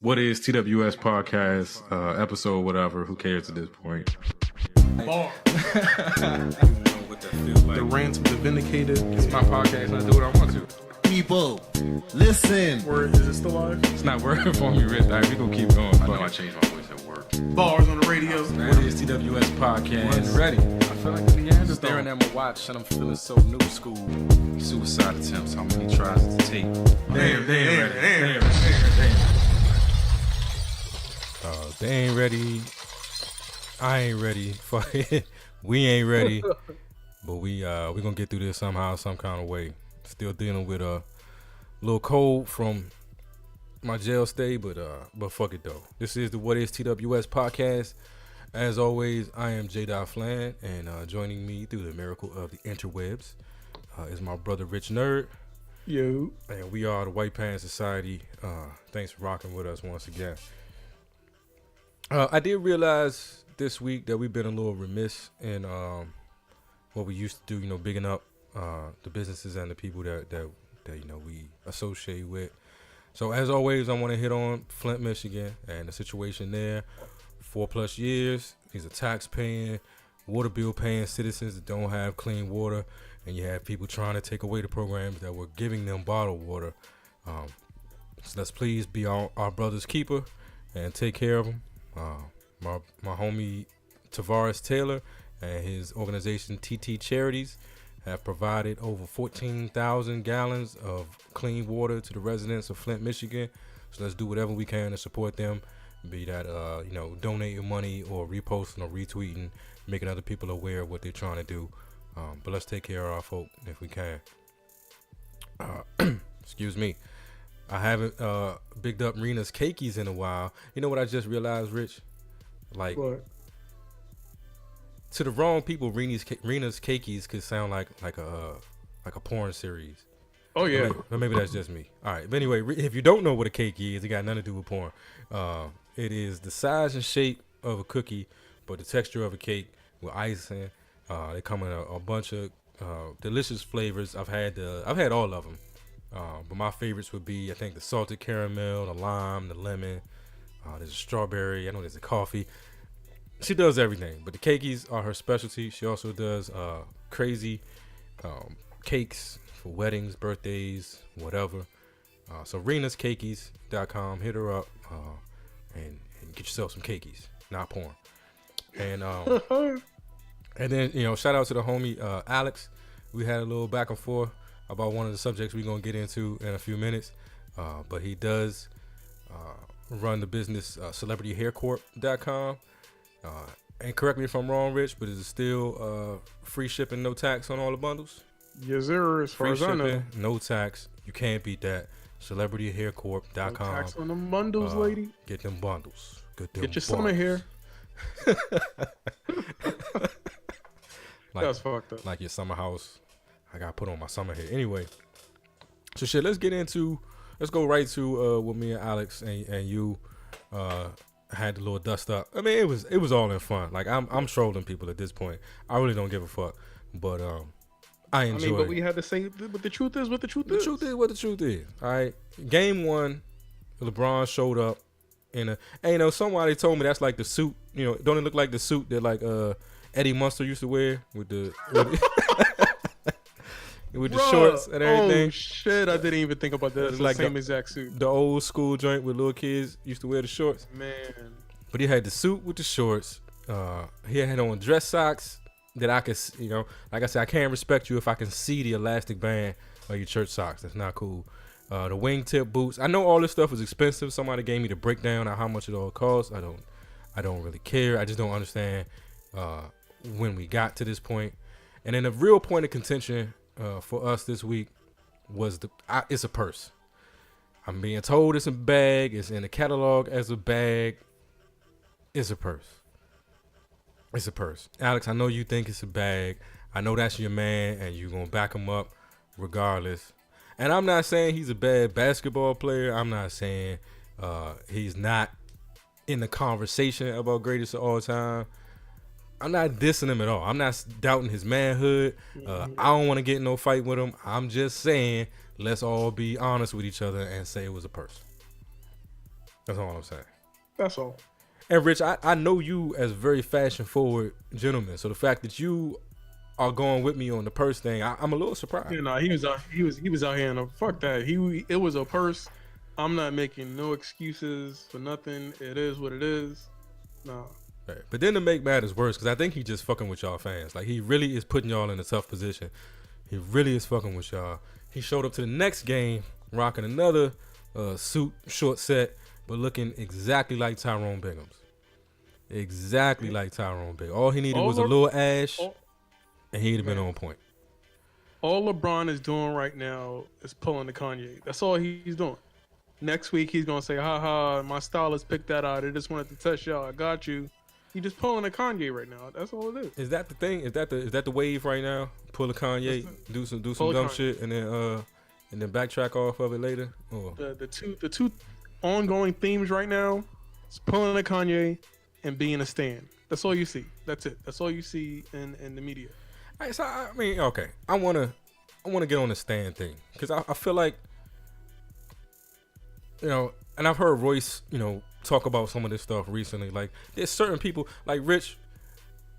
What is TWS podcast, episode, whatever, who cares at this point? Bar. The rant of the vindicated. It's my podcast and I do what I want to. People, listen. Word, is it still live? It's not working for me, Rich. All right, we gonna keep going. I know I changed my voice at work. Bars on the radio. What is TWS podcast? Ready. I feel like I'm staring at my watch and I'm feeling so new school. Suicide attempts, how many tries does it take? Damn. They ain't ready. I ain't ready. Fuck it. We ain't ready. But we gonna get through this somehow, some kind of way. Still dealing with a little cold from my jail stay, but fuck it though. This is the What is TWS podcast. As always, I am J. Flan, and joining me through the miracle of the interwebs is my brother Rich Nerd. Yo. And we are the White Pants Society. Thanks for rocking with us once again. I did realize this week that we've been a little remiss in what we used to do, bigging up the businesses and the people that we associate with. So as always, I want to hit on Flint, Michigan, and the situation there. 4+ years, these are tax-paying, water bill-paying citizens that don't have clean water, and you have people trying to take away the programs that were giving them bottled water. So let's please be our brother's keeper and take care of them. My homie Tavares Taylor and his organization TT Charities have provided over 14,000 gallons of clean water to the residents of Flint, Michigan. So let's do whatever we can to support them, be that donating money or reposting or retweeting, making other people aware of what they're trying to do. But let's take care of our folk if we can. Excuse me. I haven't bigged up Rena's Cakeys in a while. You know what I just realized, Rich? Like, What? To the wrong people, Rena's Cakeys could sound like a porn series. Oh, yeah. Or maybe that's just me. All right. But anyway, if you don't know what a cake is, it got nothing to do with porn. It is the size and shape of a cookie, but the texture of a cake with icing. They come in a bunch of delicious flavors. I've had all of them. But my favorites would be, I think, the salted caramel, the lime, the lemon. There's a strawberry. I know there's a coffee. She does everything, but the cakeys are her specialty. She also does crazy cakes for weddings, birthdays, whatever. So renascakeys.com. Hit her up and get yourself some cakeys, not porn. And then shout out to the homie Alex. We had a little back and forth about one of the subjects we're going to get into in a few minutes. But he does run the business celebrityhaircorp.com. And correct me if I'm wrong, Rich, but is it still free shipping, no tax on all the bundles? Yes, sir. As far Free as I know. shipping, no tax. You can't beat that. Celebrityhaircorp.com. No tax on them bundles, lady. Get them bundles. Get Get your summer hair. That's fucked up. Like your summer house. I got to put on my summer hair. Anyway. So shit, let's go right to what me and Alex and you had the little dust up. I mean, it was all in fun. Like I'm trolling people at this point. I really don't give a fuck. But I enjoy but we had to say what the truth is. What the truth is. The truth is what the truth is. All right. Game 1, LeBron showed up in somebody told me that's like the suit. Don't it look like the suit that like Eddie Munster used to wear with the with the shorts and everything. Oh shit! I didn't even think about that. It's like the same exact suit. The old school joint where little kids used to wear the shorts. Man. But he had the suit with the shorts. He had on dress socks that I could, like I said, I can't respect you if I can see the elastic band of your church socks. That's not cool. The wingtip boots. I know all this stuff is expensive. Somebody gave me the breakdown on how much it all costs. I don't really care. I just don't understand when we got to this point. And then the real point of contention for us this week was it's a purse. I'm being told it's a bag. It's in the catalog as a bag. It's a purse. It's a purse. Alex, I know you think it's a bag. I know that's your man, and you're going to back him up regardless. And I'm not saying he's a bad basketball player. I'm not saying he's not in the conversation about greatest of all time. I'm not dissing him at all. I'm not doubting his manhood. I don't want to get in no fight with him. I'm just saying, let's all be honest with each other and say it was a purse. That's all I'm saying. That's all. And Rich, I know you as very fashion forward gentleman. So the fact that you are going with me on the purse thing, I'm a little surprised. You know, he was out here and fuck that. It was a purse. I'm not making no excuses for nothing. It is what it is. Nah. Right. But then to make matters worse, because I think he just fucking with y'all fans. Like, he really is putting y'all in a tough position. He really is fucking with y'all. He showed up to the next game rocking another suit, short set, but looking exactly like Tyrone Bingham's. Exactly like Tyrone Biggums. All he needed was a little ash, and he'd have been on point. All LeBron is doing right now is pulling the Kanye. That's all he's doing. Next week, he's going to say, haha, my stylist picked that out. I just wanted to test y'all. I got you. He just pulling a Kanye right now. That's all it is. Is that the thing? Is that the wave right now? Pull a Kanye, do some dumb Kanye. shit, and then backtrack off of it later. Or? The two ongoing themes right now is pulling a Kanye and being a stan. That's all you see. That's it. That's all you see in the media. All right, so I mean, okay, I wanna get on the stan thing because I feel like, you know, and I've heard Royce, you know, talk about some of this stuff recently. Like, there's certain people, like Rich,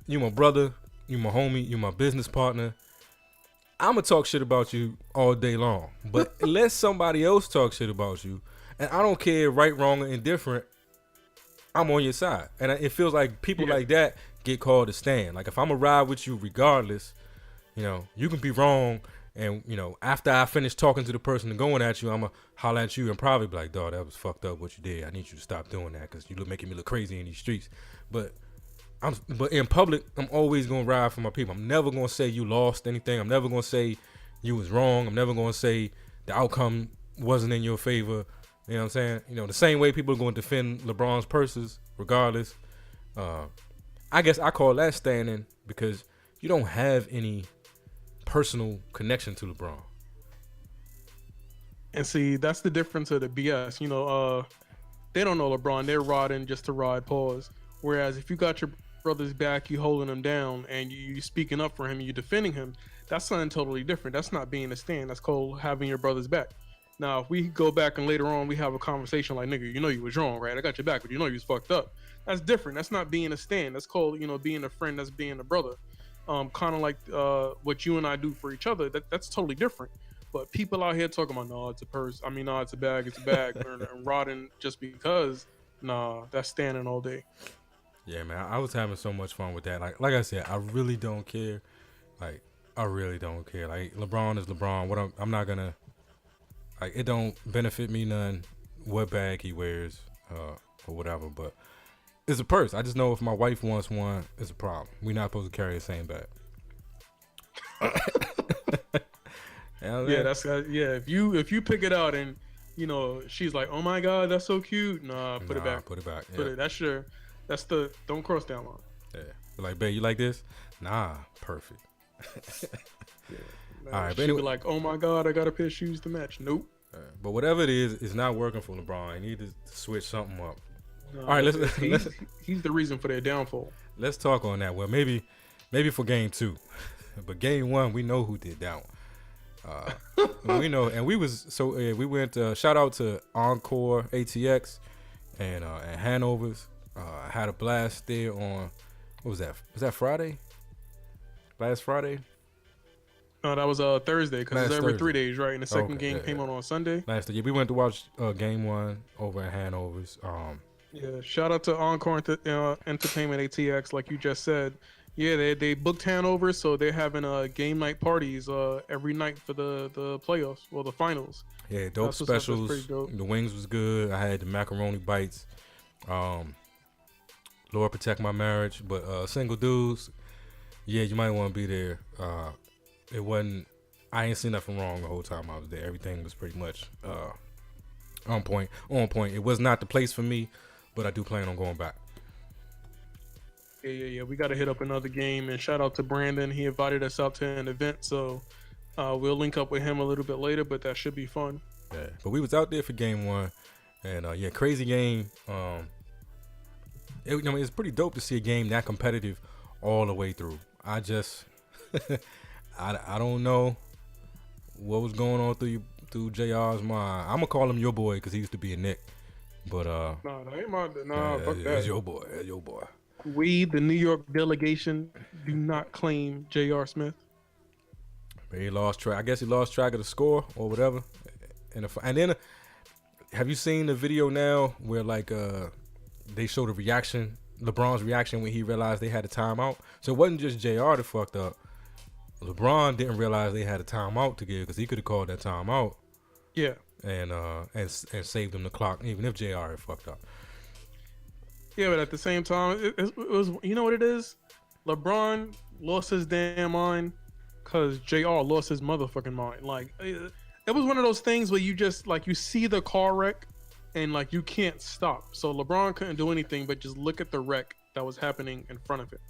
you my brother, you my homie, you my business partner. I'ma talk shit about you all day long, but let somebody else talk shit about you, and I don't care right, wrong, or indifferent. I'm on your side, and it feels like people like that get called a stan. Like, if I'ma ride with you regardless, you know, you can be wrong. And, you know, after I finish talking to the person and going at you, I'm going to holler at you and probably be like, dawg, that was fucked up what you did. I need you to stop doing that because you're making me look crazy in these streets. But in public, I'm always going to ride for my people. I'm never going to say you lost anything. I'm never going to say you was wrong. I'm never going to say the outcome wasn't in your favor. You know what I'm saying? You know, the same way people are going to defend LeBron's purses regardless. I guess I call that standing because you don't have any personal connection to LeBron. And see, that's the difference of the BS. You know, they don't know LeBron. They're riding just to ride, pause. Whereas if you got your brother's back, you holding him down, and you speaking up for him, and you defending him, that's something totally different. That's not being a stand. That's called having your brother's back. Now, if we go back and later on we have a conversation like, nigga, you know you was wrong, right? I got your back, but you know you was fucked up. That's different. That's not being a stand. That's called, you know, being a friend. That's being a brother. Kind of like what you and I do for each other. That's totally different. But people out here talking about, no, it's a purse. I mean, no, it's a bag. It's a bag. and rotting just because. Nah, that's standing all day. Yeah, man, I was having so much fun with that. Like I said, I really don't care. Like, I really don't care. Like, LeBron is LeBron. I'm not gonna, like, it don't benefit me none what bag he wears or whatever. But it's a purse. I just know if my wife wants one, it's a problem. We're not supposed to carry the same bag. Yeah, that's If you pick it out and, you know, she's like, oh my god, that's so cute. Nah, put it back. Put it back. Yeah. That's the don't cross that line. Yeah. Like, babe, you like this? Nah, perfect. Man, all right, but she'd anyway, be like, oh my god, I got a pair of shoes to match. Nope. But whatever it is, it's not working for LeBron. He need to switch something up. No, all right, he's the reason for their downfall. Let's talk on that. Well, maybe for game 2, but game 1, we know who did that one. We know, and we went. Shout out to Encore ATX and Hanover's. Had a blast there on. What was that? Was that Friday? Last Friday? No, that was Thursday because it's every 3 days, right? And the second game came on Sunday. Last year, we went to watch game 1 over at Hanover's. Yeah, shout out to Encore Entertainment ATX, like you just said. Yeah, they booked Hanover, so they're having game night parties every night for the playoffs, well, the finals. Yeah, dope specials. Pretty dope. The wings was good. I had the macaroni bites. Lord protect my marriage, but single dudes, yeah, you might want to be there. It wasn't. I ain't seen nothing wrong the whole time I was there. Everything was pretty much on point. It was not the place for me, but I do plan on going back. Yeah. We got to hit up another game, and shout out to Brandon. He invited us out to an event, so we'll link up with him a little bit later, but that should be fun. Yeah, but we was out there for game 1, and crazy game. It's pretty dope to see a game that competitive all the way through. I just, I don't know what was going on through JR's mind. I'm gonna call him your boy because he used to be a Knick. But Nah, that ain't my. Nah, fuck it's that. your boy. It's your boy. We, the New York delegation, do not claim J.R. Smith. But he lost track. I guess he lost track of the score or whatever. And then, have you seen the video now where like they showed a reaction, LeBron's reaction when he realized they had a timeout? So it wasn't just JR that fucked up. LeBron didn't realize they had a timeout to give because he could have called that timeout. Yeah. And saved him the clock even if JR had fucked up. Yeah, but at the same time, it was, you know what it is? LeBron lost his damn mind because JR lost his motherfucking mind. Like, it was one of those things where you just, like, you see the car wreck and, like, you can't stop. So LeBron couldn't do anything but just look at the wreck that was happening in front of him.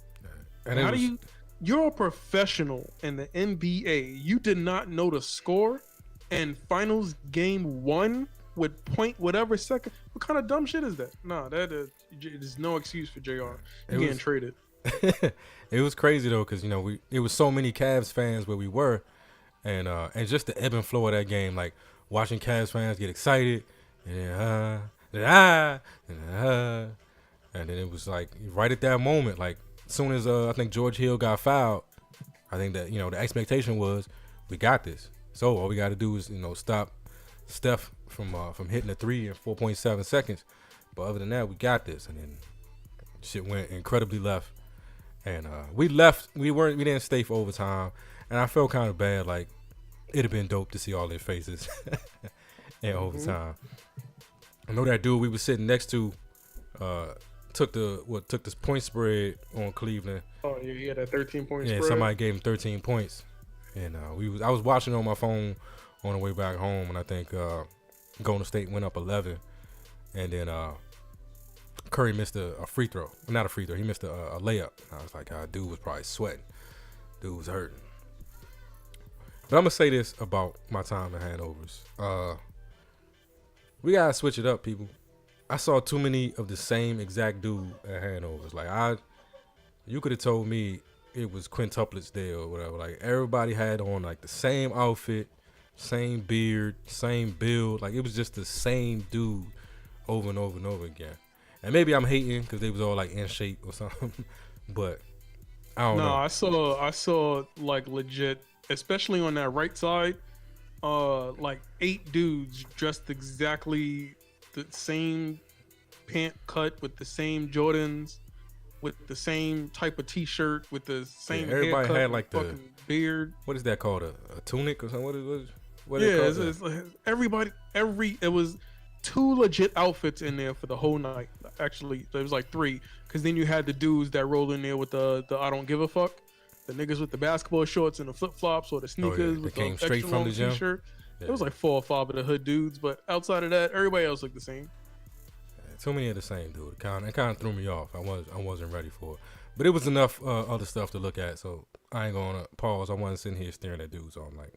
And how do you're a professional in the NBA. You did not know the score and finals game 1 with point whatever second. What kind of dumb shit is that? Nah, there's no excuse for JR getting traded. It was crazy though, because it was so many Cavs fans where we were, and just the ebb and flow of that game, like watching Cavs fans get excited, and then it was like right at that moment, like as soon as I think George Hill got fouled, I think that the expectation was we got this. So all we got to do is stop Steph from hitting a 3 in 4.7 seconds. But other than that, we got this. And then shit went incredibly left. And we left. We didn't stay for overtime. And I felt kind of bad. Like, it'd have been dope to see all their faces in overtime. I know that dude we was sitting next to took this point spread on Cleveland. Oh yeah, he had that 13-point spread. Yeah, somebody gave him 13 points. And I was watching on my phone on the way back home, and I think Golden State went up 11, and then Curry missed a free throw. Not a free throw. He missed a layup. I was like, dude was probably sweating. Dude was hurting. But I'm going to say this about my time at handovers. We got to switch it up, people. I saw too many of the same exact dude at handovers. Like, you could have told me it was quintuplets there or whatever. Like, everybody had on, like, the same outfit, same beard, same build. Like, it was just the same dude over and over and over again. And maybe I'm hating because they was all, like, in shape or something. But I don't know. No, I saw, like, legit, especially on that right side, like, 8 dudes dressed exactly the same pant cut with the same Jordans, with the same type of T-shirt, with the same everybody haircut, had like the fucking beard. What is that called? A tunic or something? What yeah, it's like it was 2 legit outfits in there for the whole night. Actually, there was like 3, because then you had the dudes that rolled in there with the I don't give a fuck, the niggas with the basketball shorts and the flip flops or the sneakers with came the straight extra from long the gym. T-shirt. Yeah. It was like 4 or 5 of the hood dudes, but outside of that, everybody else looked the same. Too many of the same dude. It kind of threw me off. I wasn't ready for it. But it was enough other stuff to look at, so I ain't gonna pause. I wasn't sitting here staring at dudes. So I'm like,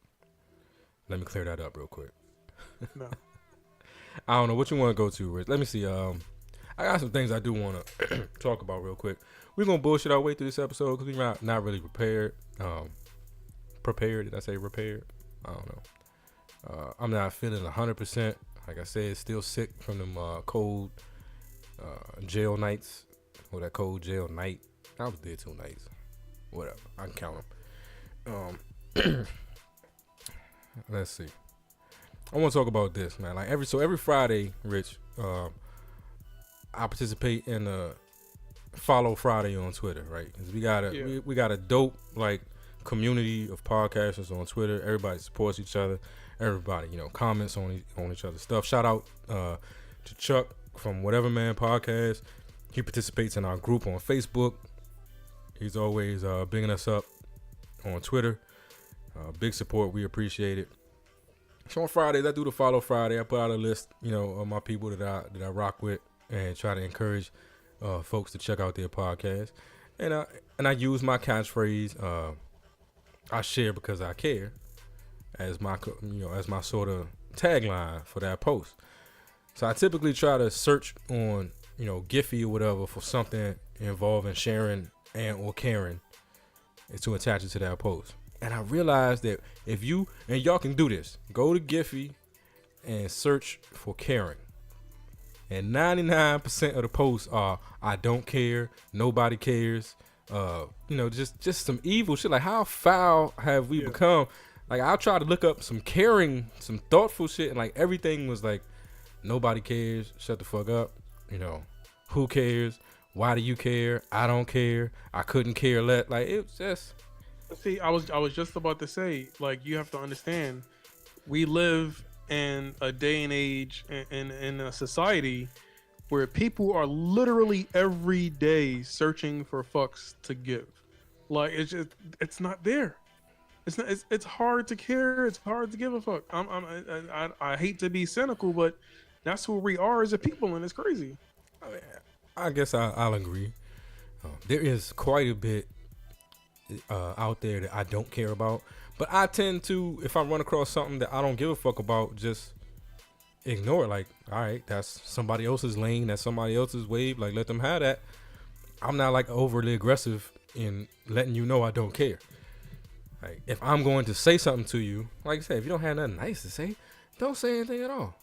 let me clear that up real quick. No. I don't know what you want to go to, Rich. Let me see. I got some things I do want to talk about real quick. We're gonna bullshit our way through this episode because we're not really prepared. Prepared? Did I say repaired? I don't know. I'm not feeling 100%. Like I said, still sick from them cold jail nights, or that cold jail night. I was there 2 nights. Whatever, I can count them. Let's see. I want to talk about this, man. Like every Friday, Rich, I participate in a Follow Friday on Twitter, right? Because we got a dope like community of podcasters on Twitter. Everybody supports each other. Everybody, comments on each other's stuff. Shout out to Chuck from Whatever Man Podcast. He participates in our group on Facebook. He's always bigging us up on Twitter. Big support. We appreciate it. So on Fridays, I do the Follow Friday. I put out a list, of my people that I rock with and try to encourage folks to check out their podcast. And I use my catchphrase. I share because I care as my sort of tagline for that post. So I typically try to search on Giphy or whatever for something involving sharing and or caring and to attach it to that post. And I realized that if you, and y'all can do this, go to Giphy and search for caring. and 99% of the posts are I don't care, nobody cares. Just some evil shit. Like, how foul have we become? Like, I'll try to look up some caring, some thoughtful shit, and like everything was like, nobody cares, shut the fuck up. Who cares? Why do you care? I don't care. I couldn't care less. Like, it was just. See, I was just about to say, like, you have to understand, we live in a day and age in a society where people are literally every day searching for fucks to give. Like, it's not there. It's hard to care. It's hard to give a fuck. I hate to be cynical, but that's who we are as a people, and it's crazy. I guess I'll agree. There is quite a bit out there that I don't care about, but I tend to, if I run across something that I don't give a fuck about, just ignore it. Like, all right, that's somebody else's lane, that's somebody else's wave. Like, let them have that. I'm not like overly aggressive in letting you know I don't care. Like, if I'm going to say something to you, like I said, if you don't have nothing nice to say, don't say anything at all.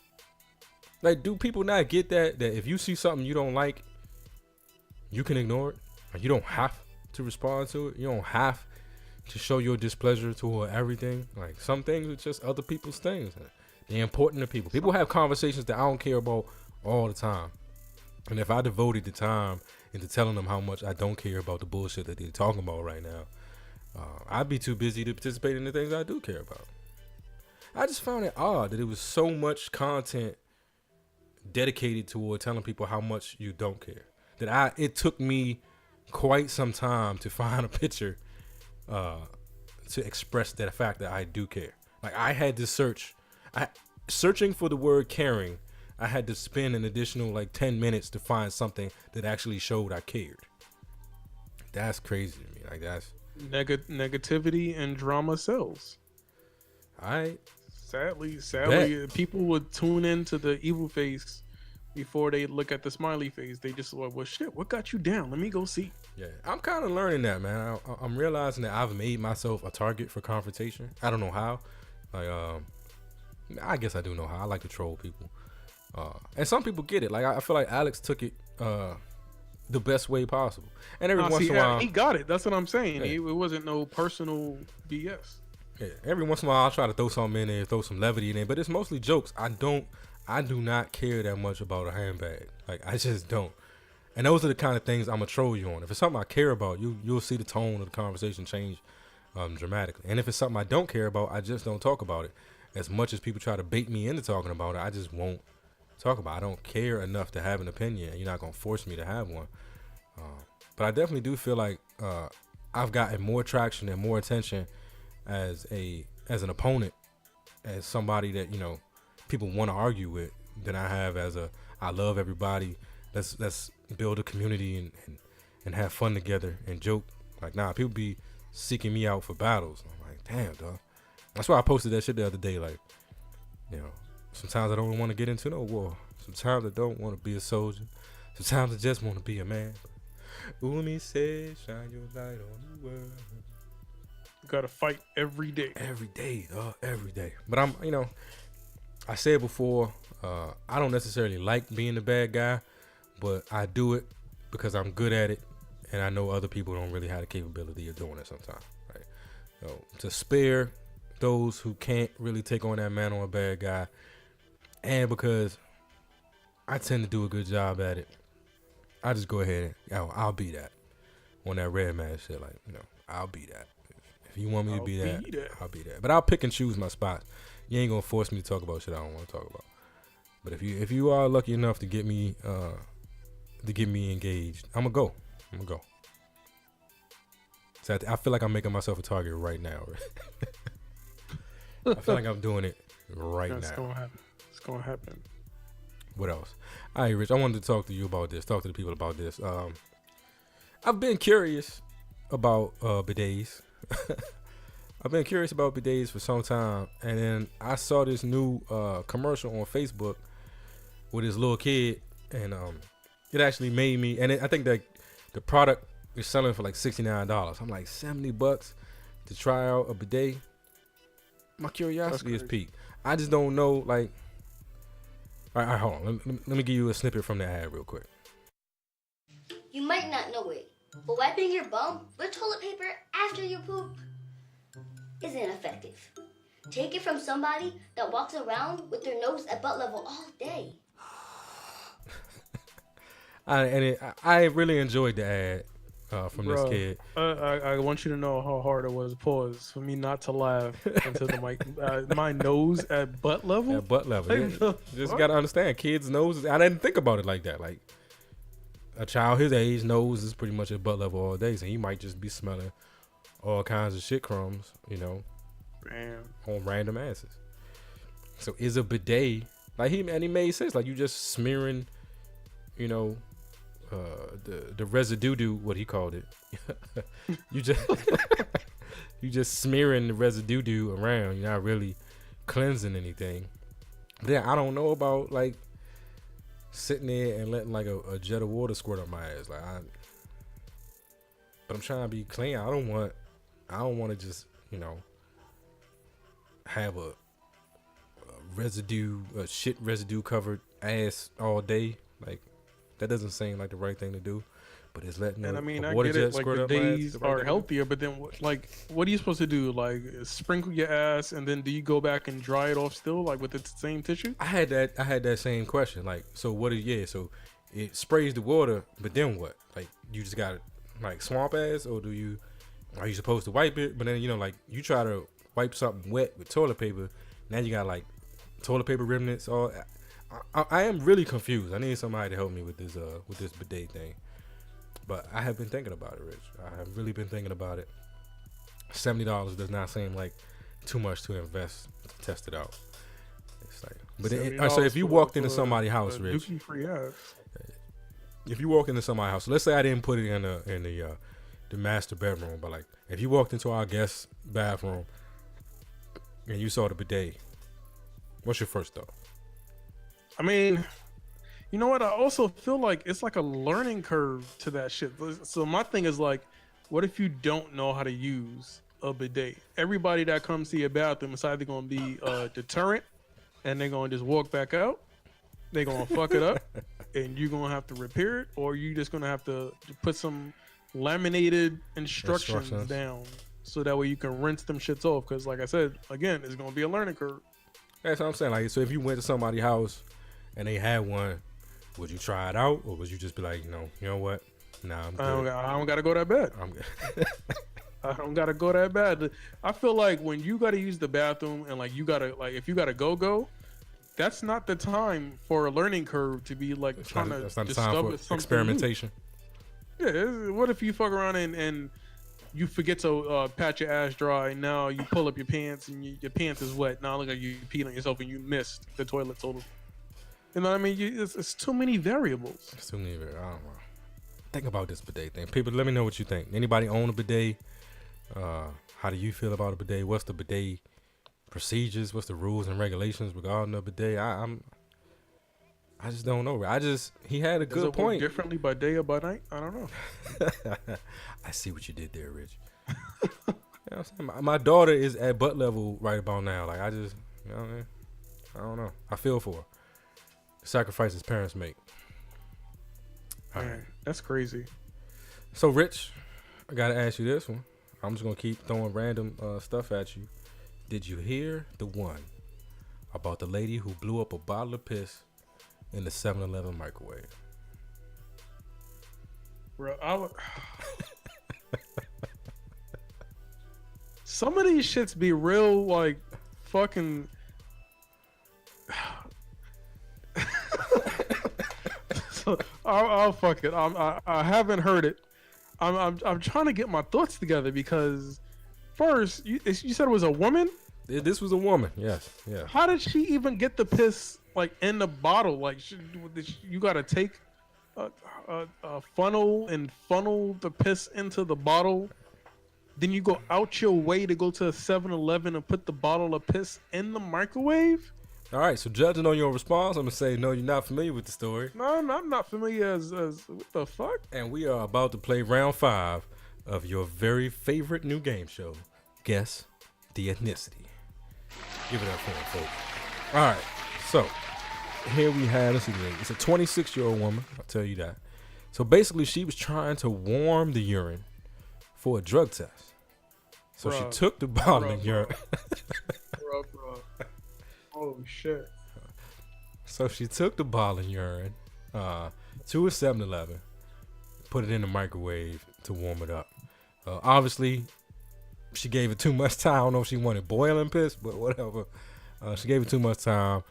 Like, do people not get that if you see something you don't like, you can ignore it? Like, you don't have to respond to it. You don't have to show your displeasure toward everything. Like, some things are just other people's things. They're important to people. People have conversations that I don't care about all the time. And if I devoted the time into telling them how much I don't care about the bullshit that they're talking about right now, I'd be too busy to participate in the things I do care about. I just found it odd that it was so much content dedicated toward telling people how much you don't care. It took me quite some time to find a picture to express that fact that I do care. Like, I had to searching for the word caring, I had to spend an additional like 10 minutes to find something that actually showed I cared. That's crazy to me. Like, that's Negativity and drama sells. Alright. Sadly, people would tune into the evil face before they look at the smiley face. They just like, well, shit, what got you down? Let me go see. Yeah, I'm kind of learning that, man. I'm realizing that I've made myself a target for confrontation. I don't know how. Like, I guess I do know how. I like to troll people. And some people get it. Like, I feel like Alex took it the best way possible. And every once in a while, he got it. That's what I'm saying. Yeah. It wasn't no personal BS. Yeah, every once in a while I'll try to throw something in there, throw some levity in there, but it's mostly jokes. I do not care that much about a handbag. Like, I just don't. And those are the kind of things I'm gonna troll you on. If it's something I care about, you'll see the tone of the conversation change dramatically. And if it's something I don't care about, I just don't talk about it. As much as people try to bait me into talking about it, I just won't talk about it. I don't care enough to have an opinion, and you're not gonna force me to have one. But I definitely do feel like I've gotten more traction and more attention as an opponent, as somebody that, you know, people want to argue with, than I have as I love everybody. Let's build a community and have fun together and joke. Like, nah, people be seeking me out for battles. I'm like, damn, dog. That's why I posted that shit the other day. Like, you know, sometimes I don't want to get into no war. Sometimes I don't want to be a soldier. Sometimes I just want to be a man. Umi said, shine your light on the world. You gotta fight every day. Every day, dog. Every day. But I'm, you know, I said before, I don't necessarily like being the bad guy, but I do it because I'm good at it, and I know other people don't really have the capability of doing it sometimes, right? So to spare those who can't really take on that man on a bad guy, and because I tend to do a good job at it, I just go ahead and I'll be that on that red man shit. Like, you know, I'll be that. If you want me to be that, I'll be that. But I'll pick and choose my spots. You ain't gonna force me to talk about shit I don't want to talk about. But if you are lucky enough to get me engaged, I'm gonna go. So I feel like I'm making myself a target right now. I feel like I'm doing it right now. It's gonna happen. What else? All right, Rich, I wanted to talk to you about this. Talk to the people about this. I've been curious about bidets. I've been curious about bidets for some time, and then I saw this new commercial on Facebook with this little kid, and it actually made me. And I think that the product is selling for like $69. I'm like, $70 to try out a bidet. My curiosity is piqued. I just don't know, like, All right, hold on. Let me give you a snippet from the ad real quick. You might not know it, but wiping your bum with toilet paper after you poop isn't effective. Take it from somebody that walks around with their nose at butt level all day. I really enjoyed the ad from this Bro, kid. I want you to know how hard it was. Pause for me not to laugh into the mic. My nose at butt level. At butt level. Like, Yeah. the Just fuck? gotta understand, kids' noses. I didn't think about it like that. Like a child his age nose is pretty much at butt level all day, so he might just be smelling all kinds of shit crumbs, you know, Damn. on random asses. So is a bidet like he made sense? Like you just smearing, you know, the residue, what he called it. you just smearing the residue around. You're not really cleansing anything. Then I don't know about like sitting there and letting like a jet of water squirt up my ass. But I'm trying to be clean. I don't want to just, you know, have a shit residue covered ass all day. Like that doesn't seem like the right thing to do. But it's letting And a I mean, I water get jet it. Like squirt the up my ass. days The right are thing to do. healthier, but then what are you supposed to do? Like sprinkle your ass, and then do you go back and dry it off still, like with the same tissue? I had that same question. Like, so so it sprays the water, but then what? Like, you just got like swamp ass, or are you supposed to wipe it? But then, you know, like you try to wipe something wet with toilet paper, now you got like toilet paper remnants. I am really confused. I need somebody to help me with this bidet thing. But I have been thinking about it, Rich. I have really been thinking about it. $70 does not seem like too much to invest to test it out. It's like, but so if you walked into somebody's house, Rich, Dookie-free ass. if you walk into somebody's house, so let's say I didn't put it in the master bedroom, but like if you walked into our guest bathroom and you saw the bidet, what's your first thought? I mean, you know what? I also feel like it's like a learning curve to that shit. So my thing is like, what if you don't know how to use a bidet? Everybody that comes to your bathroom is either going to be a deterrent and they're going to just walk back out. They're going to fuck it up and you're going to have to repair it, or you just going to have to put some laminated instructions down so that way you can rinse them shits off. Because like I said, again, it's going to be a learning curve. That's what I'm saying. Like, so if you went to somebody's house and they had one, would you try it out, or would you just be like, you know what? Nah, I'm good. I don't got to go that bad. I'm good. I don't got to go that bad. I feel like when you got to use the bathroom and like you got to, like if you got to go, that's not the time for a learning curve to be like trying to That's not the discover time for something experimentation. new. Yeah, what if you fuck around and you forget to pat your ass dry, and now you pull up your pants and your pants is wet. Now look like you peed on yourself and you missed the toilet totally. You know what I mean? It's too many variables. It's too many. I don't know. Think about this bidet thing. People, let me know what you think. Anybody own a bidet? How do you feel about a bidet? What's the bidet procedures? What's the rules and regulations regarding a bidet? I just don't know. He had a Does good it point. work differently by day or by night? I don't know. I see what you did there, Rich. You know what I'm saying? My daughter is at butt level right about now. Like, you know what I mean? I don't know. I feel for her. Sacrifices parents make. All Man, right. that's crazy. So, Rich, I gotta ask you this one. I'm just gonna keep throwing random stuff at you. Did you hear the one about the lady who blew up a bottle of piss in the 7-Eleven microwave? Bro, some of these shits be real, like fucking. So, I'll fuck it. I haven't heard it. I'm trying to get my thoughts together because first you said it was a woman. This was a woman. Yes. Yeah. How did she even get the piss like in the bottle? Like you got to take a funnel and funnel the piss into the bottle. Then you go out your way to go to a 7-Eleven and put the bottle of piss in the microwave. All right. So, judging on your response, I'm gonna say no. You're not familiar with the story. No, I'm not familiar as what the fuck. And we are about to play round 5 of your very favorite new game show, Guess the Ethnicity. Give it up for him, folks. All right. So, here we have, let's see, it's a 26-year-old woman. I'll tell you that. So basically, she was trying to warm the urine for a drug test. So she took the bottle of urine. Bro. Oh shit. So she took the bottle of urine to a 7-Eleven, put it in the microwave to warm it up. Obviously, she gave it too much time. I don't know if she wanted boiling piss, but whatever. She gave it too much time.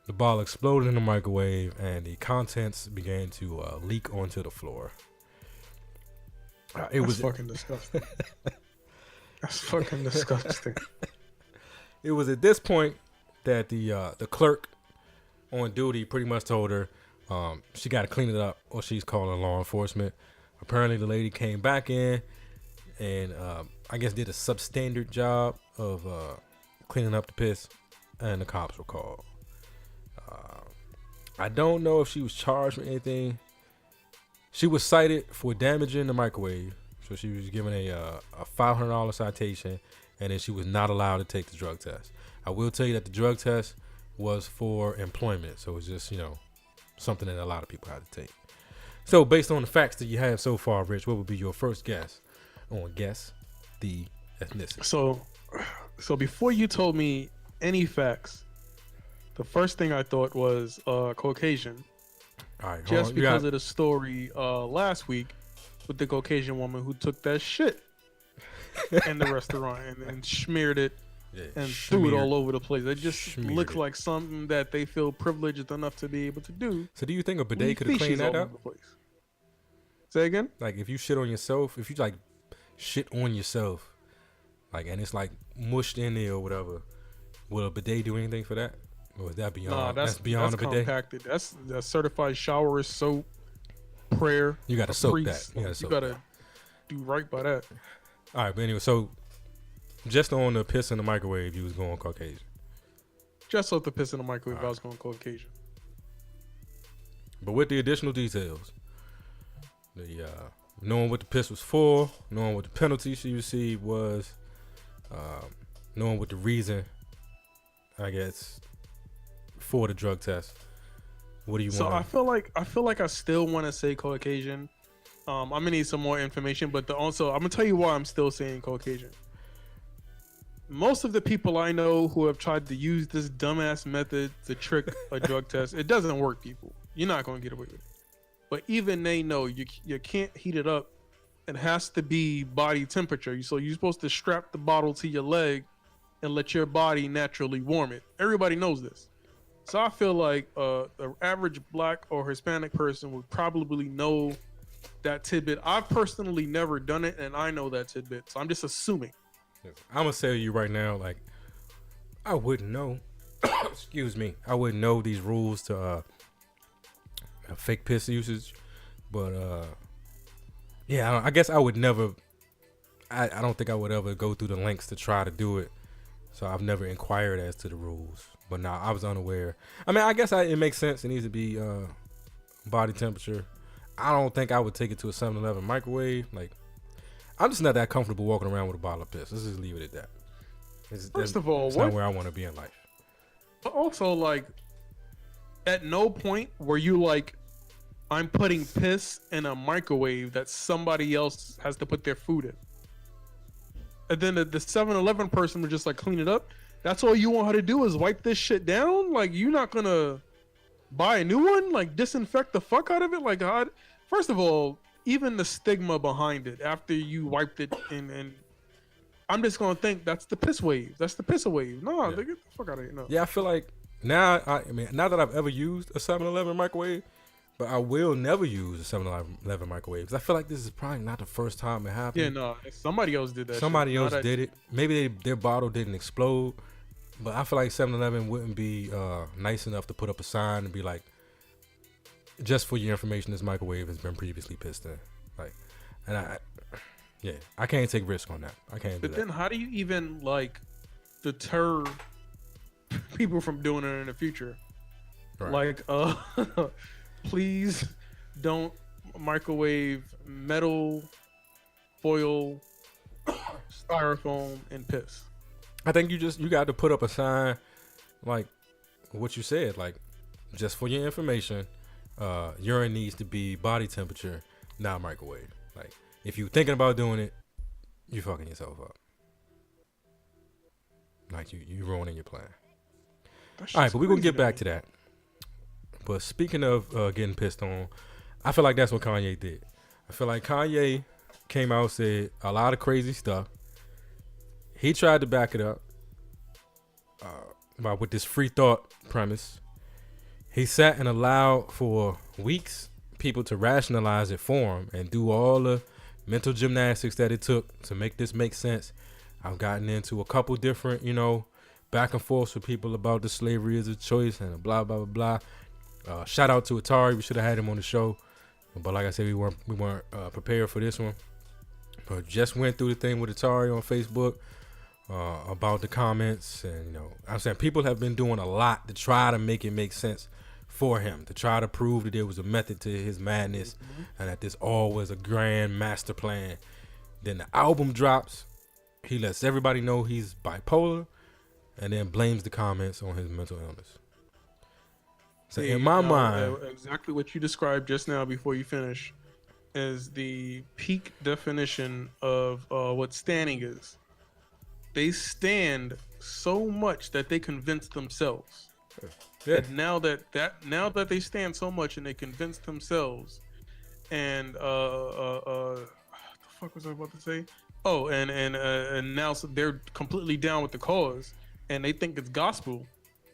The bottle exploded in the microwave, and the contents began to leak onto the floor. It was fucking disgusting. That's fucking disgusting. It was at this point that the clerk on duty pretty much told her she got to clean it up, or she's calling law enforcement. Apparently, the lady came back in and I guess did a substandard job of cleaning up the piss, and the cops were called. I don't know if she was charged with anything. She was cited for damaging the microwave, so she was given a $500 citation, and then she was not allowed to take the drug test. I will tell you that the drug test was for employment, so it's just, something that a lot of people have to take. So based on the facts that you have so far, Rich, what would be your first guess on guess the ethnicity? So before you told me any facts, the first thing I thought was Caucasian. All right, Just because of the story last week with the Caucasian woman who took that shit in the restaurant and smeared it and threw it all over the place. It just looks like something that they feel privileged enough to be able to do. So do you think a bidet could have cleaned that up? Say again? Like if you shit on yourself, if you like shit on yourself, like, and it's like mushed in there or whatever, will a bidet do anything for that? Or is that beyond? Nah, that's beyond a bidet. Compacted. That's certified shower, soap, prayer. You got to soak priest. that. You got to do right by that. All right, but anyway, so just on the piss in the microwave, you was going Caucasian. Just off the piss in the microwave, I was going Caucasian. But with the additional details, the knowing what the piss was for, knowing what the penalty she received was, knowing what the reason, I guess, for the drug test. What do you want? So I feel like I still want to say Caucasian. I'm gonna need some more information, but also I'm gonna tell you why I'm still saying Caucasian. Most of the people I know who have tried to use this dumbass method to trick a drug test, it doesn't work, people. You're not gonna get away with it. But even they know you can't heat it up. It has to be body temperature. So you're supposed to strap the bottle to your leg and let your body naturally warm it. Everybody knows this. So I feel like the average black or Hispanic person would probably know that tidbit. I've personally never done it, and I know that tidbit. So I'm just assuming. I'm gonna say to you right now, like, I wouldn't know. Excuse me. I wouldn't know these rules to fake piss usage, but yeah, I guess I would never. I don't think I would ever go through the lengths to try to do it. So I've never inquired as to the rules. But now I was unaware. I mean, I guess it makes sense. It needs to be body temperature. I don't think I would take it to a 7-Eleven microwave. Like, I'm just not that comfortable walking around with a bottle of piss. Let's just leave it at that. First of all, it's not where I want to be in life. But also, like, at no point were you like, I'm putting piss in a microwave that somebody else has to put their food in. And then the 7-Eleven person would just like clean it up. That's all you want her to do is wipe this shit down? Like, you're not gonna buy a new one? Like, disinfect the fuck out of it? Like, God. First of all, even the stigma behind it after you wiped it and I'm just gonna think that's the piss wave. That's the piss wave. No, get the fuck out of here. No. Yeah, I feel like now, I mean, not that I've ever used a 7-Eleven microwave, but I will never use a 7-Eleven microwave because I feel like this is probably not the first time it happened. Yeah, no, somebody else did that. Somebody else did it. Maybe their bottle didn't explode, but I feel like 7-Eleven wouldn't be nice enough to put up a sign and be like, just for your information, this microwave has been previously pissed in. Like, and I can't take risk on that. I can't do that. But then how do you even like deter people from doing it in the future? Right. Like, please don't microwave metal, foil, styrofoam, and piss. I think you got to put up a sign like what you said. Like, just for your information, urine needs to be body temperature, not microwave. Like, if you're thinking about doing it, you're fucking yourself up. Like, you ruining your plan. All right, but we're going to get back to that. But speaking of getting pissed on, I feel like that's what Kanye did. I feel like Kanye came out, said a lot of crazy stuff. He tried to back it up with this free thought premise. He sat and allowed for weeks people to rationalize it for him and do all the mental gymnastics that it took to make this make sense. I've gotten into a couple different, back and forth with people about the slavery as a choice and blah, blah, blah, blah. Shout out to Atari. We should have had him on the show. But like I said, we weren't prepared for this one. But just went through the thing with Atari on Facebook about the comments. And, I'm saying people have been doing a lot to try to make it make sense for him, to try to prove that there was a method to his madness and that this all was a grand master plan. Then the album drops. He lets everybody know he's bipolar and then blames the comments on his mental illness. So in my mind, exactly what you described just now before you finish is the peak definition of what standing is. They stand so much that they convince themselves. yeah. And now that they stand so much and they convince themselves, and what the fuck was I about to say? Oh, and now so they're completely down with the cause, and they think it's gospel.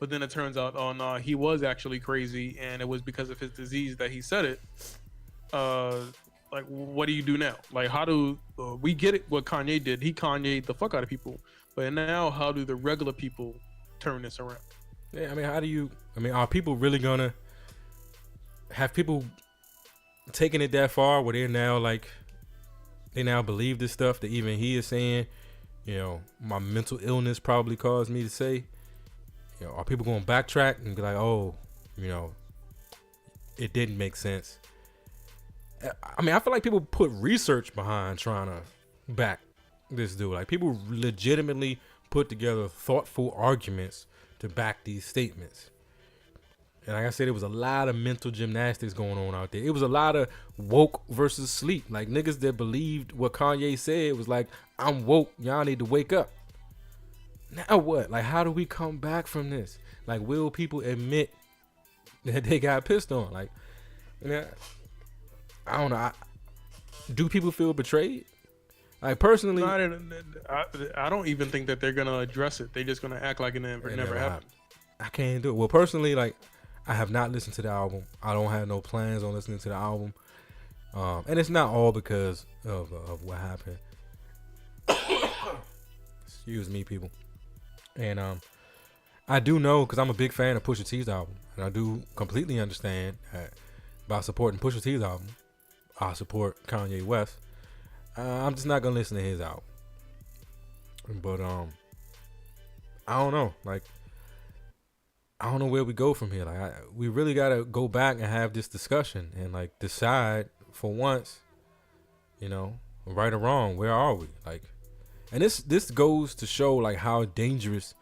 But then it turns out, oh no, he was actually crazy, and it was because of his disease that he said it. Like, what do you do now? Like, how do we get it? What Kanye did, he Kanye'd the fuck out of people. But now, how do the regular people turn this around? Yeah, are people really gonna have people taking it that far where they now believe this stuff that even he is saying? My mental illness probably caused me to say. Are people going to backtrack and be like, oh, it didn't make sense? I feel like people put research behind trying to back this dude. Like, people legitimately put together thoughtful arguments to back these statements. And like I said, it was a lot of mental gymnastics going on out there. It was a lot of woke versus sleep. Like, niggas that believed what Kanye said was like, I'm woke. Y'all need to wake up. Now what? Like, how do we come back from this? Like, will people admit that they got pissed on? Like, I don't know. Do people feel betrayed? Like, personally, I don't even think that they're gonna address it. They're just gonna act like it never happened. I can't do it. Well, personally, like, I have not listened to the album. I don't have no plans on listening to the album. And it's not all because of what happened. Excuse me, people. And I do know, because I'm a big fan of Pusha T's album, and I do completely understand that by supporting Pusha T's album, I support Kanye West. I'm just not gonna listen to his album. But I don't know. Like, I don't know where we go from here. Like, we really gotta go back and have this discussion and like decide for once, right or wrong, where are we? Like, and this goes to show like how dangerous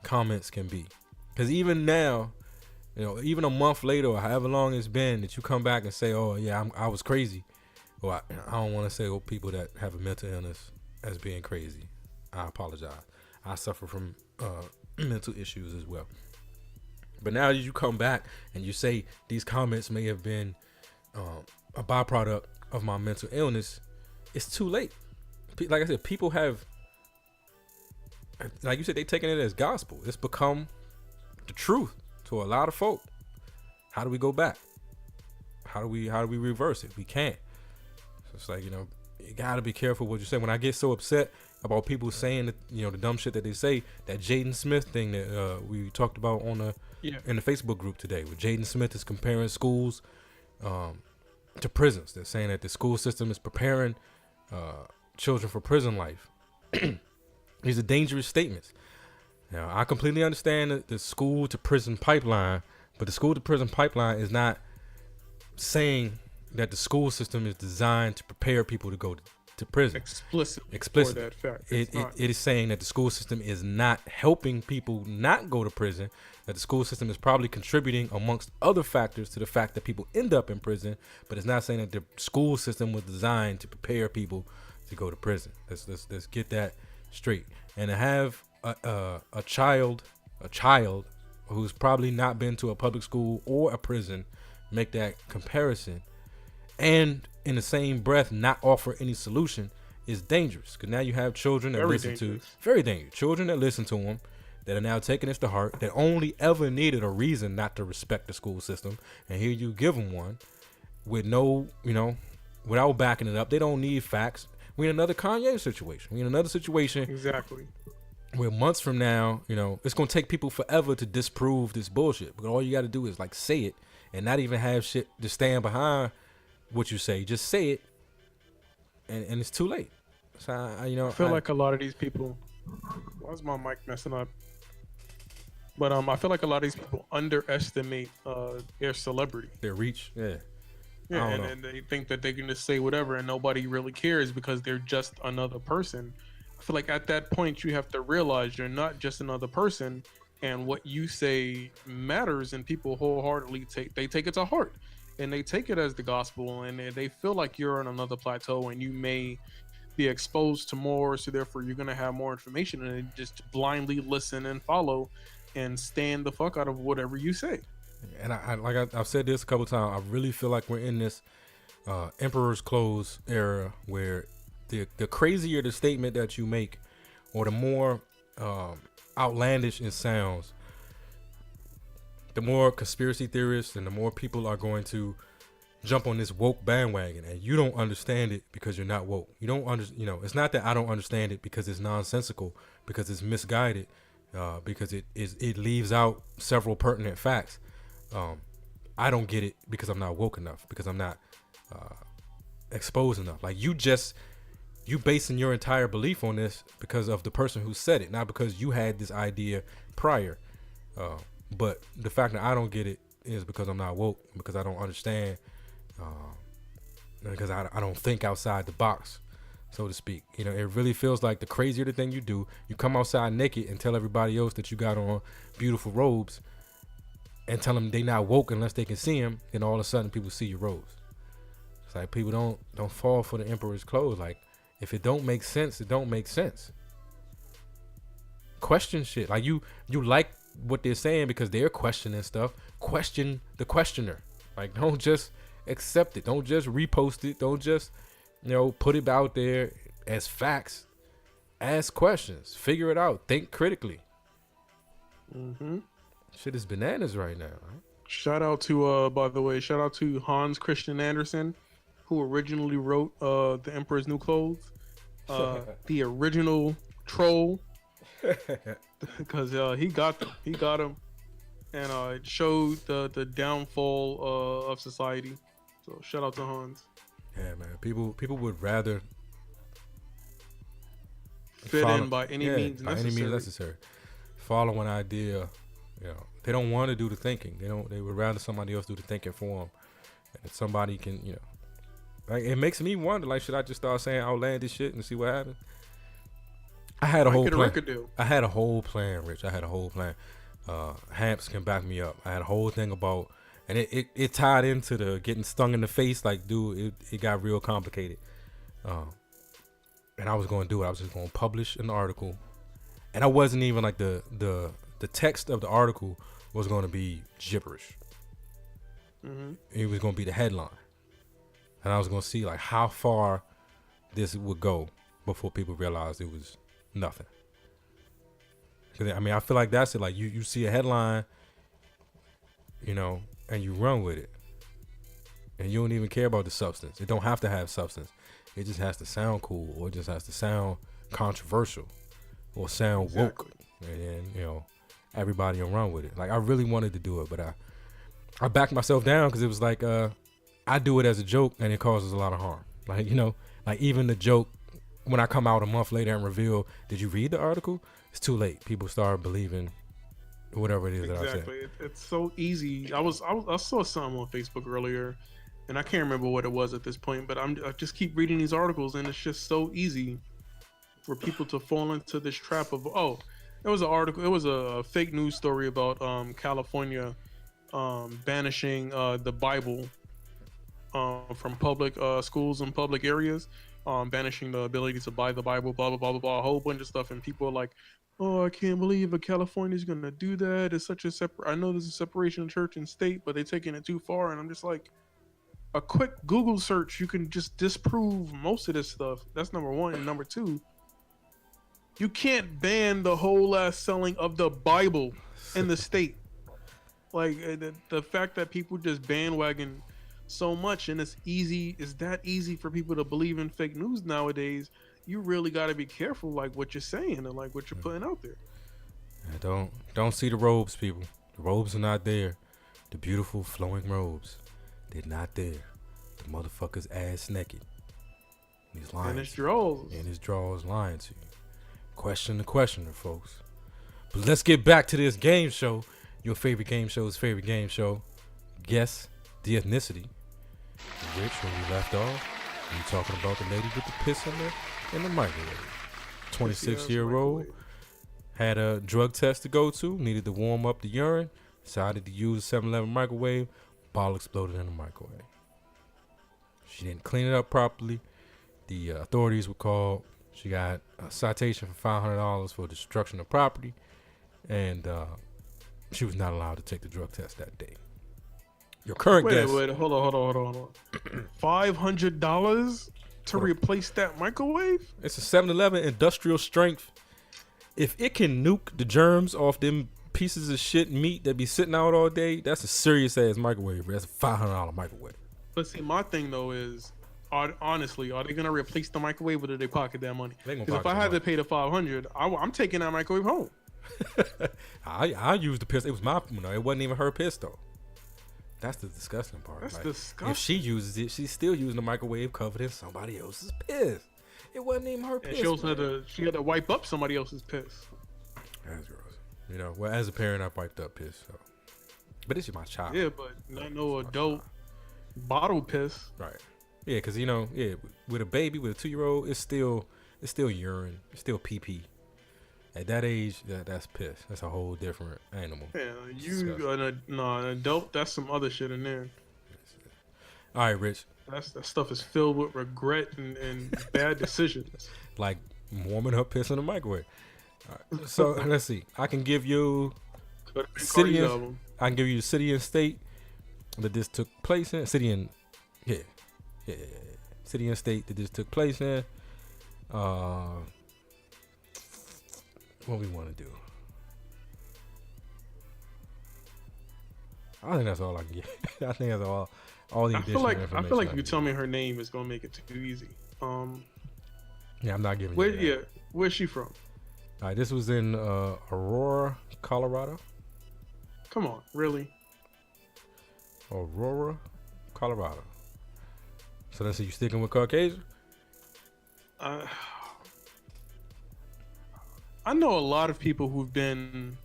comments can be. Because even now, even a month later or however long it's been that you come back and say, oh yeah, I was crazy. Well, I don't want to say people that have a mental illness as being crazy. I apologize. I suffer from mental issues as well. But now you come back and you say these comments may have been a byproduct of my mental illness, it's too late. Like I said, people have, like you said, they taking it as gospel. It's become the truth to a lot of folk. How do we go back? How do we reverse it? We can't. So it's like, you gotta be careful what you say. When I get so upset about people saying that, the dumb shit that they say, that Jaden Smith thing that we talked about in the Facebook group today, where Jaden Smith is comparing schools to prisons. They're saying that the school system is preparing children for prison life. These are dangerous statements. Now, I completely understand the school to prison pipeline, but the school to prison pipeline is not saying that the school system is designed to prepare people to go to prison. Explicit. Explicit. For that fact. It is saying that the school system is not helping people not go to prison, that the school system is probably contributing amongst other factors to the fact that people end up in prison, but it's not saying that the school system was designed to prepare people to go to prison. Let's get that straight. And to have a child who's probably not been to a public school or a prison make that comparison, and in the same breath not offer any solution, is dangerous. Because now you have children that very dangerous children that listen to them, that are now taking this to heart, that only ever needed a reason not to respect the school system, and here you give them one with no, without backing it up. They don't need facts. We're in another Kanye situation. We're in another situation Exactly. where months from now, it's going to take people forever to disprove this bullshit. But all you got to do is like say it and not even have shit to stand behind what you say. Just say it, and it's too late. So I feel like a lot of these people. Why's my mic messing up? But I feel like a lot of these people underestimate their celebrity. their reach. Yeah. Yeah, I don't and they think that they can just say whatever and nobody really cares because they're just another person. I feel like at that point you have to realize you're not just another person, and what you say matters, and people wholeheartedly take it to heart, and they take it as the gospel, and they feel like you're on another plateau and you may be exposed to more, so therefore you're gonna have more information, and they just blindly listen and follow and stand the fuck out of whatever you say. And I've said this a couple times. I really feel like we're in this emperor's clothes era where the crazier the statement that you make, or the more outlandish it sounds, the more conspiracy theorists and the more people are going to jump on this woke bandwagon. And you don't understand it because you're not woke. You don't it's not that I don't understand it because it's nonsensical, because it's misguided, because it leaves out several pertinent facts. I don't get it because I'm not woke enough, because I'm not exposed enough. Like you basing your entire belief on this because of the person who said it, not because you had this idea prior. But the fact that I don't get it is because I'm not woke, because I don't understand, because I don't think outside the box, so to speak. It really feels like the crazier the thing you do, you come outside naked and tell everybody else that you got on beautiful robes, and tell them they not woke unless they can see them, then all of a sudden people see your robes. It's like people don't fall for the emperor's clothes. Like, if it don't make sense, it don't make sense. Question shit. Like you like what they're saying because they're questioning stuff. Question the questioner. Like, don't just accept it. Don't just repost it. Don't just put it out there as facts. Ask questions. Figure it out. Think critically. Shit is bananas right now. Right? Shout out to by the way, shout out to Hans Christian Andersen, who originally wrote The Emperor's New Clothes, the original troll, because he got him, and it showed the downfall of society. So shout out to Hans. Yeah, man. People would rather fit in by any means necessary. Follow an idea. They don't want to do the thinking. They would rather somebody else do the thinking for them. And if somebody can, like, it makes me wonder, like, should I just start saying outlandish shit and see what happens? I had a whole plan. I had a whole plan, Rich. I had a whole plan. Hamps can back me up. I had a whole thing about, and it tied into the getting stung in the face. Like, dude, it got real complicated. And I was going to do it. I was just going to publish an article. And I wasn't even like the text of the article was going to be gibberish. It was going to be the headline. And I was going to see like how far this would go before people realized it was nothing. Cause I feel like that's it. Like you see a headline, and you run with it. And you don't even care about the substance. It don't have to have substance. It just has to sound cool, or it just has to sound controversial, or sound woke. And then, everybody will run with it. Like, I really wanted to do it, but I backed myself down because it was like, I do it as a joke and it causes a lot of harm. Like, like even the joke, when I come out a month later and reveal, did you read the article? It's too late. People start believing whatever it is that I said. Exactly. It's so easy. I saw something on Facebook earlier, and I can't remember what it was at this point, but I just keep reading these articles, and it's just so easy for people to fall into this trap of it was an article, it was a fake news story about California banishing the Bible from public schools and public areas, banishing the ability to buy the Bible, blah blah blah blah blah, a whole bunch of stuff, and people are like, "Oh, I can't believe California's gonna do that. It's such a I know there's a separation of church and state, but they're taking it too far." And I'm just like, a quick Google search, you can just disprove most of this stuff. That's number one, and number two, you can't ban the whole ass selling of the Bible in the state. Like the fact that people just bandwagon so much, and it's that easy for people to believe in fake news nowadays. You really got to be careful, like what you're saying and like what you're putting out there. Don't see the robes, people. The robes are not there. The beautiful flowing robes, they're not there. The motherfucker's ass naked. He's lying. And his drawers. And his drawers lying to you. Question the questioner, folks. But let's get back to this game show. Your favorite game show's favorite game show. Guess the ethnicity. Rich, when we left off, we were talking about the lady with the piss in the microwave. 26-year-old had a drug test to go to, needed to warm up the urine, decided to use a 7-Eleven microwave, ball exploded in the microwave. She didn't clean it up properly. The authorities were called. She got a citation for $500 for destruction of property, and she was not allowed to take the drug test that day. Your current guess. Wait, hold on. $500 to replace that microwave? It's a 7-Eleven industrial strength. If it can nuke the germs off them pieces of shit meat that be sitting out all day, that's a serious ass microwave. That's a $500 microwave. But see, my thing though is, honestly, are they gonna replace the microwave or do they pocket that money? Because if I had to pay the $500, I'm taking that microwave home. I used the piss. It was my, it wasn't even her piss though. That's the disgusting part. That's like, disgusting. If she uses it, she's still using the microwave covered in somebody else's piss. It wasn't even her piss. And she also had to wipe up somebody else's piss. That's gross. Well, as a parent, I've wiped up piss. So. But it's my child. Yeah, but not no adult bottle piss. Right. Yeah, because with a baby, with a 2-year-old, it's still urine, it's still pee. At that age, that's piss. That's a whole different animal. Yeah, an adult, that's some other shit in there. All right, Rich. That stuff is filled with regret and bad decisions. Like warming up piss in the microwave. All right. So let's see. I can give you city and state that this took place in. City and city and state that this took place in. What we want to do? I think that's all I can get. I think that's all the additional information. I feel like if you tell me her name, it's gonna make it too easy. Yeah, I'm not giving you that. Yeah, where's she from? All right, this was in Aurora, Colorado. Come on, really? Aurora, Colorado. So let's see, you sticking with Caucasian? I know a lot of people who've been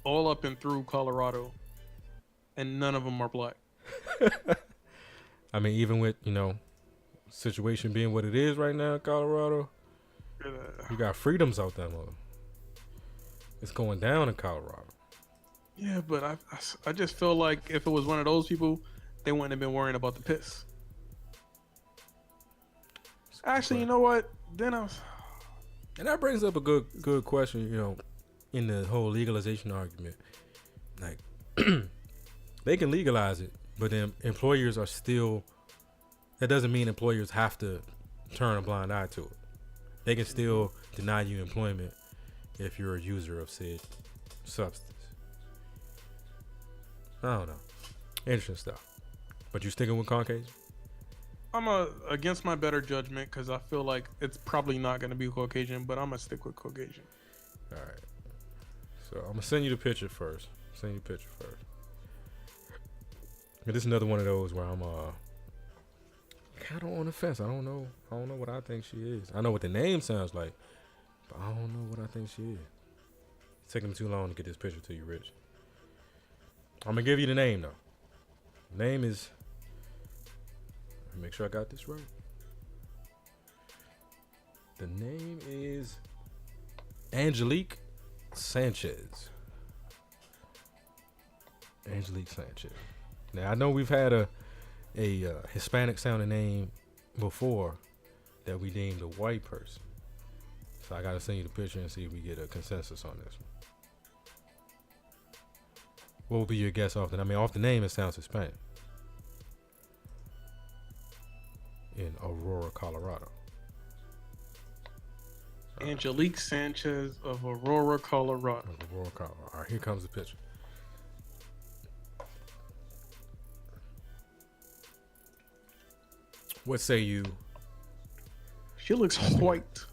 all up and through Colorado, and none of them are black. I mean, even with, situation being what it is right now in Colorado, you got freedoms out there, mother. It's going down in Colorado. Yeah, but I just feel like if it was one of those people, they wouldn't have been worrying about the piss. Actually, you know what? And that brings up a good question, in the whole legalization argument. Like, they can legalize it, but then employers are still, that doesn't mean employers have to turn a blind eye to it. They can still deny you employment if you're a user of said substance. I don't know. Interesting stuff. But you sticking with Caucasian? I'm against my better judgment because I feel like it's probably not going to be Caucasian, but I'm going to stick with Caucasian. All right. So I'm going to send you the picture first. This is another one of those where I'm kind of on the fence. I don't know what I think she is. I know what the name sounds like, but I don't know what I think she is. It's taking me too long to get this picture to you, Rich. I'm going to give you the name, though. The name is make sure I got this right. The name is Angelique Sanchez. Angelique Sanchez. Now I know we've had a Hispanic sounding name before that we deemed a white person. So I gotta send you the picture and see if we get a consensus on this one. What would be your guess off the? I mean, off the name, it sounds Hispanic. In Aurora, Colorado. Angelique Sanchez of Aurora, Colorado. Aurora, Colorado. All right, here comes the picture. What say you? She looks white.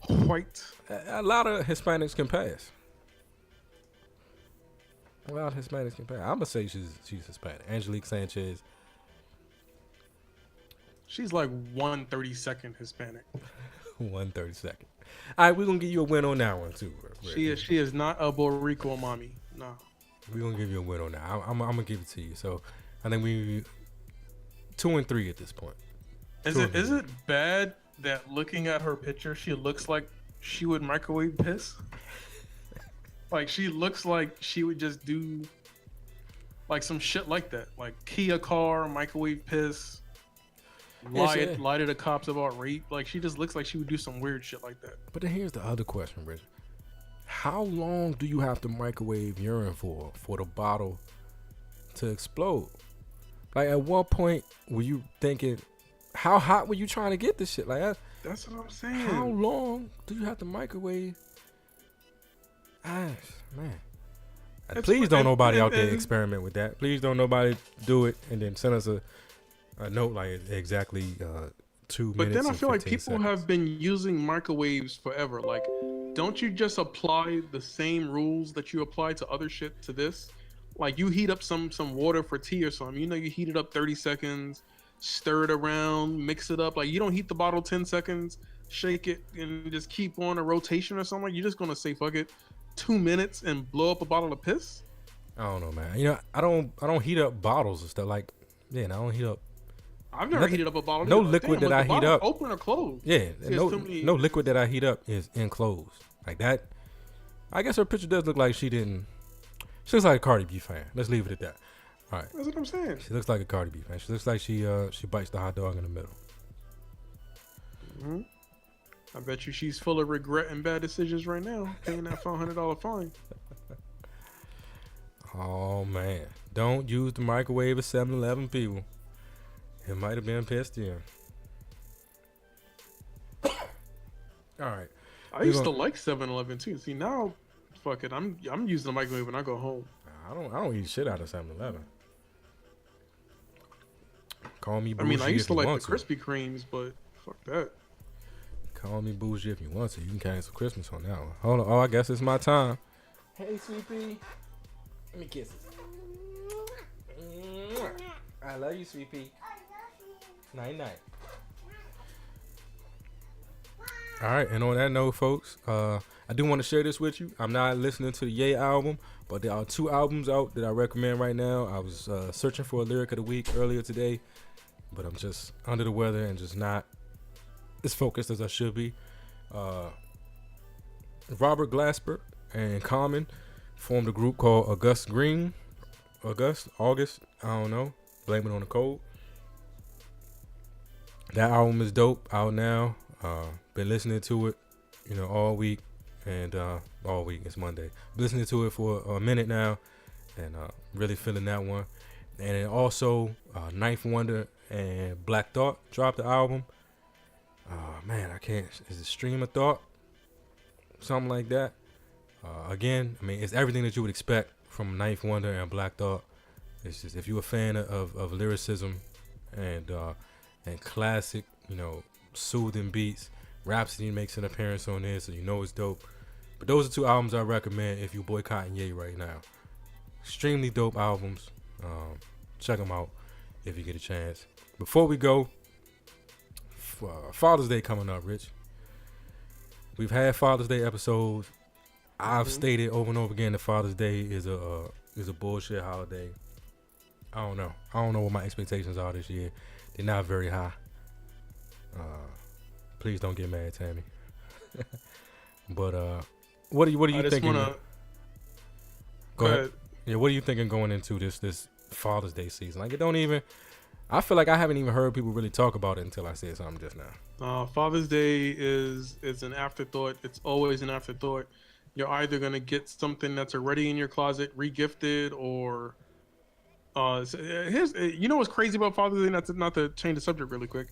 White. A lot of Hispanics can pass. A lot of Hispanics can pass. I'm gonna say she's Hispanic. Angelique Sanchez. She's like 1/32nd Hispanic. 1/32. All right, we're gonna give you a win on that one too. Rick. She is not a Boricua mommy. No. We're gonna give you a win on that. I'm gonna give it to you. So I think we 2-3 at this point. Is it bad that looking at her picture, she looks like she would microwave piss? Like she looks like she would just do like some shit like that, like Kia car, microwave piss, lie to the cops about rape. Like she just looks like she would do some weird shit like that. But then here's the other question, Rich. How long do you have to microwave urine for the bottle to explode? Like at what point were you thinking, how hot were you trying to get this shit? Like that's what I'm saying. How long do you have to microwave? Man. Please don't nobody out there experiment with that. Please don't nobody do it and then send us a note like exactly 2 minutes. But then I feel like people seconds. have been using microwaves forever. Like, don't you just apply the same rules that you apply to other shit to this? Like you heat up some water for tea or something. You know, you heat it up 30 seconds, stir it around, mix it up. Like you don't heat the bottle 10 seconds, shake it, and just keep on a rotation or something. Like you're just gonna say fuck it, 2 minutes and blow up a bottle of piss. I don't know, man. You know, I don't heat up bottles and stuff. Like, I don't heat up. I've never heated up a bottle. No liquid that I heat up. Open or closed? Yeah, no liquid that I heat up is enclosed like that. I guess her picture does look like she didn't. She looks like a Cardi B fan. Let's leave it at that. All right. That's what I'm saying. She looks like a Cardi B fan. She looks like she bites the hot dog in the middle. Mm-hmm. I bet you she's full of regret and bad decisions right now, paying that $500 fine. Oh man, don't use the microwave at 7-Eleven, people. It might have been pissed in. All right. I used to like 7-Eleven too. See now, fuck it. I'm using the microwave when I go home. I don't eat shit out of 7-Eleven. Call me bougie. I mean, I used to if you like want the Krispy Kremes, but fuck that. Call me bougie if you want to. You can cancel Christmas on that one. Hold on. Oh, I guess it's my time. Hey, sweet pea. Let me kiss it. I love you, sweet pea. Night night. All right, and on that note, folks, I do want to share this with you. I'm not listening to the Ye album, but there are 2 albums out that I recommend right now. I was searching for a lyric of the week earlier today, but I'm just under the weather and just not as focused as I should be. Robert Glasper and Common formed a group called August, August, I don't know. Blame it on the cold. That album is dope, out now. Been listening to it, all week, and all week, it's Monday. Been listening to it for a minute now, and really feeling that one. And then also, Ninth Wonder and Black Thought dropped the album. Man, I can't, is it Stream of Thought? Something like that. Again, I mean, it's everything that you would expect from Ninth Wonder and Black Thought. It's just, if you're a fan of lyricism and classic, soothing beats, Rhapsody makes an appearance on this, so it's dope. But those are 2 albums I recommend if you're boycotting Ye right now. Extremely dope albums. Check them out if you get a chance. Before we go, Father's Day coming up, Rich. We've had Father's Day episodes. I've stated over and over again that Father's Day is a bullshit holiday. I don't know. I don't know what my expectations are this year. They're not very high. Please don't get mad, Tammy. But what are you I just thinking? wanna Go ahead. Yeah, what are you thinking going into this Father's Day season? Like, it don't even. I feel like I haven't even heard people really talk about it until I said something just now. Father's Day is an afterthought. It's always an afterthought. You're either gonna get something that's already in your closet, regifted, or here's you know what's crazy about Father's Day. Not to change the subject really quick.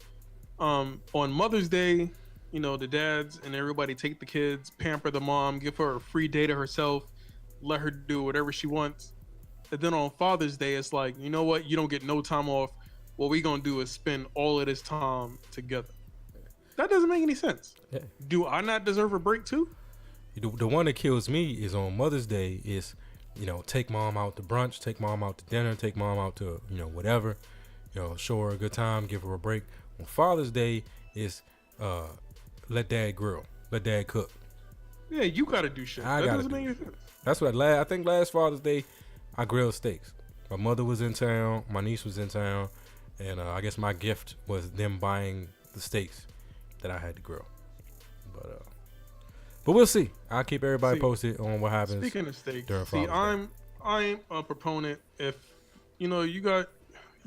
On Mother's Day, you know, the dads and everybody take the kids, pamper the mom, give her a free day to herself, let her do whatever she wants. And then on Father's Day, it's like, you know what? You don't get no time off. What we gonna do is spend all of this time together. That doesn't make any sense. Yeah. Do I not deserve a break too? The one that kills me is on Mother's Day is, you know, take mom out to brunch, take mom out to dinner, take mom out to, you know, whatever, you know, show her a good time, give her a break. On Father's Day is let dad grill, let dad cook. Yeah, you gotta do shit. I That gotta doesn't do make any shit. sense. That's what I think last Father's Day I grilled steaks. My mother was in town, my niece was in town, and I guess my gift was them buying the steaks that I had to grill. But we'll see. I'll keep everybody posted on what happens. Speaking of steaks, during see, Father's Day. I'm a proponent. If you know you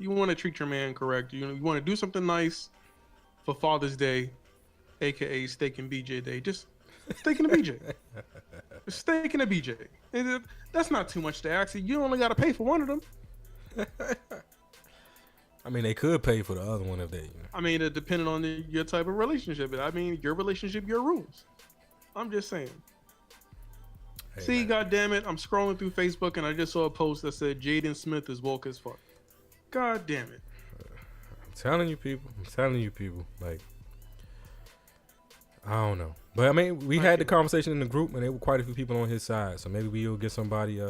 want to treat your man correct, you want to do something nice for Father's Day, aka Steak and BJ Day. Just steak and a BJ. Just steak and a BJ. And that's not too much to ask. You only got to pay for one of them. I mean, they could pay for the other one if they. You know. I mean, it depending on your type of relationship. I mean, your relationship, your rules. I'm just saying. Hey, See, man. goddamn it, I'm scrolling through Facebook and I just saw a post that said Jaden Smith is woke as fuck. God damn it. I'm telling you people. Like, I don't know. But I mean, we had the conversation in the group and there were quite a few people on his side. So maybe we'll get somebody,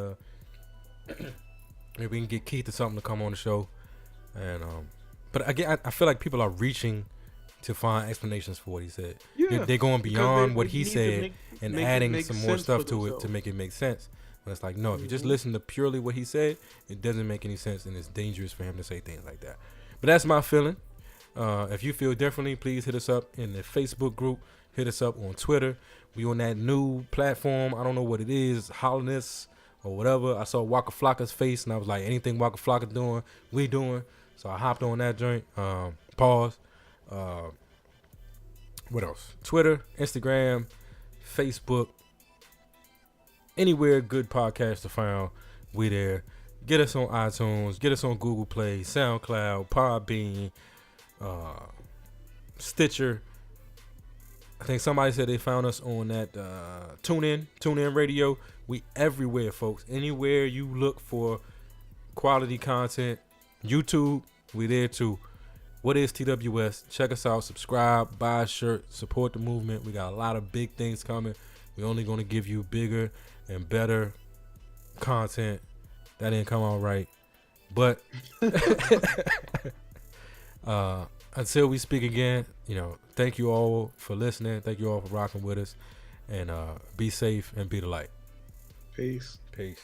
maybe we can get Keith or something to come on the show. And, but again, I feel like people are reaching to find explanations for what he said. Yeah, they're going beyond what he need to said and make it adding make some more sense stuff for to it themselves. to make it make sense. But it's like, no, if you just listen to purely what he said, it doesn't make any sense and it's dangerous for him to say things like that. But that's my feeling. If you feel differently, please hit us up in the Facebook group. Hit us up on Twitter. We on that new platform. I don't know what it is, Holliness or whatever. I saw Waka Flocka's face and I was like, anything Waka Flocka doing, we doing. So I hopped on that joint. Pause. What else? Twitter, Instagram, Facebook. Anywhere good podcasts are found, we there. Get us on iTunes. Get us on Google Play, SoundCloud, Podbean, Stitcher. I think somebody said they found us on that TuneIn Radio. We everywhere, folks. Anywhere you look for quality content. YouTube, we there too. whatisTWS? Check us out. Subscribe, buy a shirt, support the movement. We got a lot of big things coming. We're only going to give you bigger and better content. That didn't come out right. But until we speak again, thank you all for listening. Thank you all for rocking with us. And be safe and be the light. Peace. Peace.